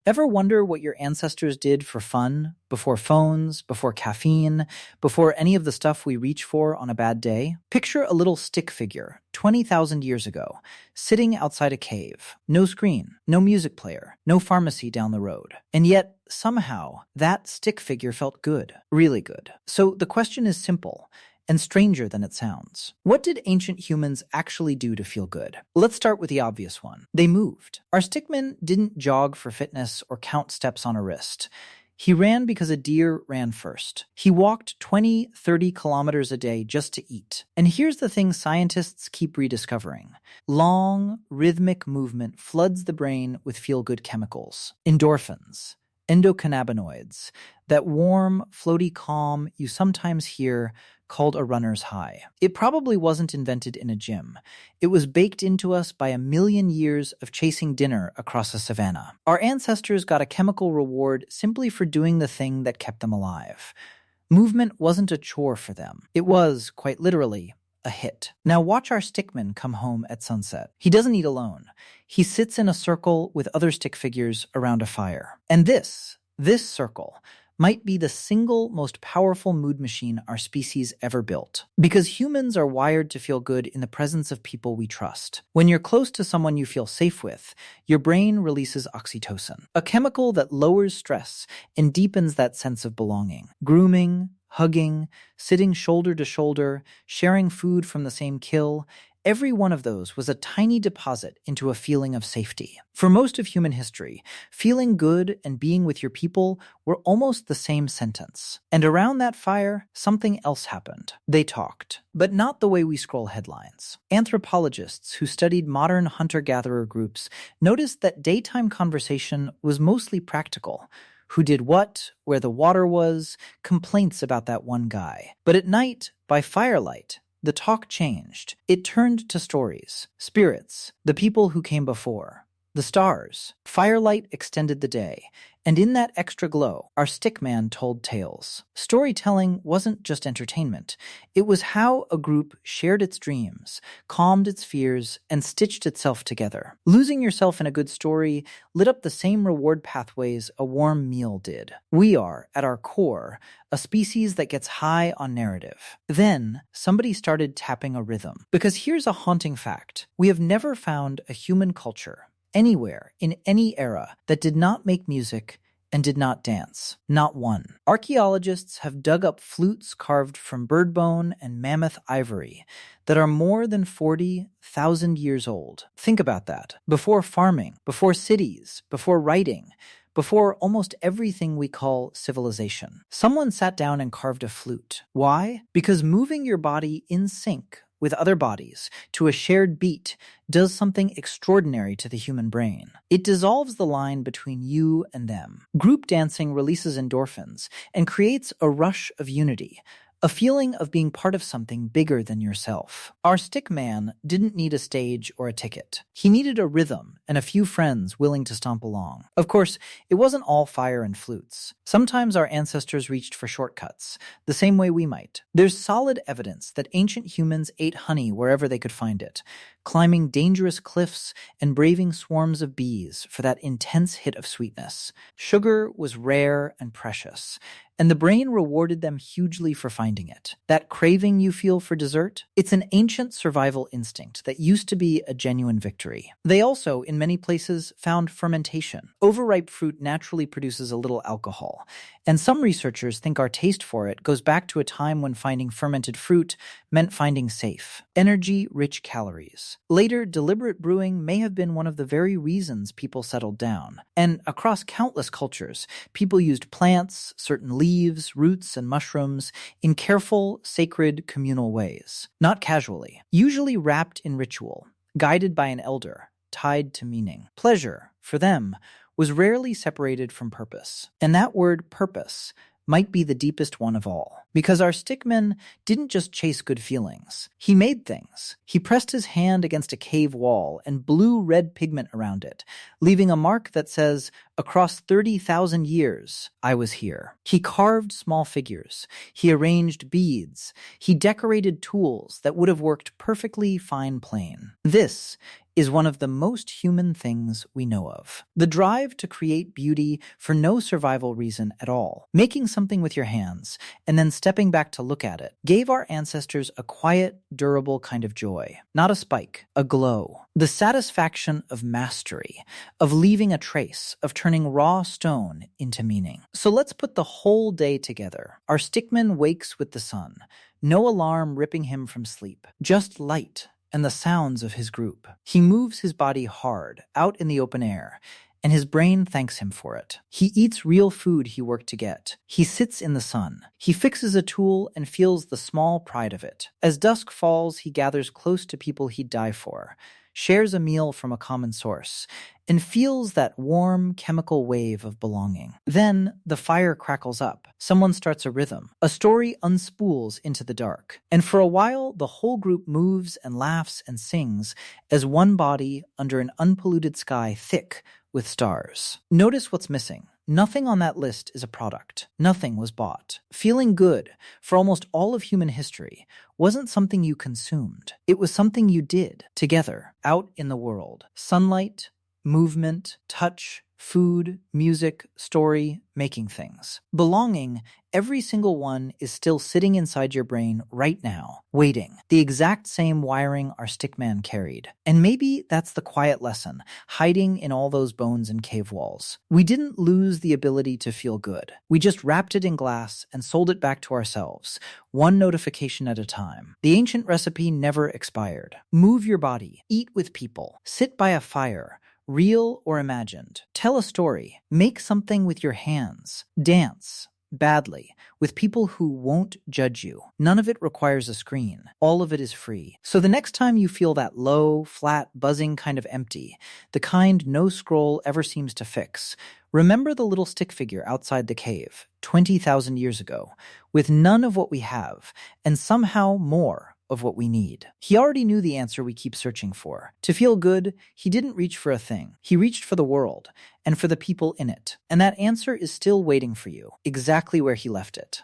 Ever wonder what your ancestors did for fun, before phones, before caffeine, before any of the stuff we reach for on a bad day? Picture a little stick figure, 20,000 years ago, sitting outside a cave. No screen, no music player, no pharmacy down the road. And yet, somehow, that stick figure felt good, really good. So the question is simple and stranger than it sounds. What did ancient humans actually do to feel good? Let's start with the obvious one. They moved. Our stickman didn't jog for fitness or count steps on a wrist. He ran because a deer ran first. He walked 20, 30 kilometers a day just to eat. And here's the thing scientists keep rediscovering. Long, rhythmic movement floods the brain with feel-good chemicals. Endorphins, endocannabinoids, that warm, floaty calm you sometimes hear called a runner's high. It probably wasn't invented in a gym. It was baked into us by a million years of chasing dinner across a savanna. Our ancestors got a chemical reward simply for doing the thing that kept them alive. Movement wasn't a chore for them. It was, quite literally, a hit. Now watch our stickman come home at sunset. He doesn't eat alone. He sits in a circle with other stick figures around a fire. And this circle, might be the single most powerful mood machine our species ever built. Because humans are wired to feel good in the presence of people we trust. When you're close to someone you feel safe with, your brain releases oxytocin, a chemical that lowers stress and deepens that sense of belonging. Grooming, hugging, sitting shoulder to shoulder, sharing food from the same kill, every one of those was a tiny deposit into a feeling of safety. For most of human history, feeling good and being with your people were almost the same sentence. And around that fire, something else happened. They talked, but not the way we scroll headlines. Anthropologists who studied modern hunter-gatherer groups noticed that daytime conversation was mostly practical. Who did what, where the water was, complaints about that one guy. But at night, by firelight, the talk changed. It turned to stories, spirits, the people who came before, the stars. Firelight extended the day, and in that extra glow, our stickman told tales. Storytelling wasn't just entertainment. It was how a group shared its dreams, calmed its fears, and stitched itself together. Losing yourself in a good story lit up the same reward pathways a warm meal did. We are, at our core, a species that gets high on narrative. Then, somebody started tapping a rhythm. Because here's a haunting fact. We have never found a human culture anywhere, in any era, that did not make music and did not dance. Not one. Archaeologists have dug up flutes carved from bird bone and mammoth ivory that are more than 40,000 years old. Think about that. Before farming, before cities, before writing, before almost everything we call civilization. Someone sat down and carved a flute. Why? Because moving your body in sync with other bodies to a shared beat does something extraordinary to the human brain. It dissolves the line between you and them. Group dancing releases endorphins and creates a rush of unity, a feeling of being part of something bigger than yourself. Our stickman didn't need a stage or a ticket. He needed a rhythm and a few friends willing to stomp along. Of course, it wasn't all fire and flutes. Sometimes our ancestors reached for shortcuts, the same way we might. There's solid evidence that ancient humans ate honey wherever they could find it, climbing dangerous cliffs and braving swarms of bees for that intense hit of sweetness. Sugar was rare and precious, and the brain rewarded them hugely for finding it. That craving you feel for dessert? It's an ancient survival instinct that used to be a genuine victory. They also, in many places, found fermentation. Overripe fruit naturally produces a little alcohol, and some researchers think our taste for it goes back to a time when finding fermented fruit meant finding safe, energy-rich calories. Later, deliberate brewing may have been one of the very reasons people settled down. And across countless cultures, people used plants, certain leaves, roots, and mushrooms in careful, sacred, communal ways. Not casually. Usually wrapped in ritual, guided by an elder, tied to meaning. Pleasure, for them, was rarely separated from purpose. And that word, purpose, might be the deepest one of all. Because our stickman didn't just chase good feelings. He made things. He pressed his hand against a cave wall and blew red pigment around it, leaving a mark that says, "Across 30,000 years, I was here." He carved small figures. He arranged beads. He decorated tools that would have worked perfectly fine plain. This is one of the most human things we know of. The drive to create beauty for no survival reason at all. Making something with your hands and then stepping back to look at it gave our ancestors a quiet, durable kind of joy. Not a spike, a glow. The satisfaction of mastery, of leaving a trace, of turning raw stone into meaning. So let's put the whole day together. Our stickman wakes with the sun. No alarm ripping him from sleep. Just light and the sounds of his group. He moves his body hard, out in the open air, and his brain thanks him for it. He eats real food he worked to get. He sits in the sun. He fixes a tool and feels the small pride of it. As dusk falls, he gathers close to people he'd die for, shares a meal from a common source, and feels that warm chemical wave of belonging. Then the fire crackles up. Someone starts a rhythm. A story unspools into the dark. And for a while, the whole group moves and laughs and sings as one body under an unpolluted sky thick with stars. Notice what's missing. Nothing on that list is a product. Nothing was bought. Feeling good, for almost all of human history, wasn't something you consumed. It was something you did, together, out in the world. Sunlight, movement, touch, food, music, story, making things. Belonging, every single one is still sitting inside your brain right now, waiting. The exact same wiring our stickman carried. And maybe that's the quiet lesson, hiding in all those bones and cave walls. We didn't lose the ability to feel good. We just wrapped it in glass and sold it back to ourselves, one notification at a time. The ancient recipe never expired. Move your body, eat with people, sit by a fire, real or imagined. Tell a story. Make something with your hands. Dance. Badly, with people who won't judge you. None of it requires a screen. All of it is free. So the next time you feel that low, flat, buzzing kind of empty, the kind no scroll ever seems to fix, remember the little stick figure outside the cave, 20,000 years ago, with none of what we have, and somehow more of what we need. He already knew the answer we keep searching for. To feel good, he didn't reach for a thing. He reached for the world, and for the people in it. And that answer is still waiting for you, exactly where he left it.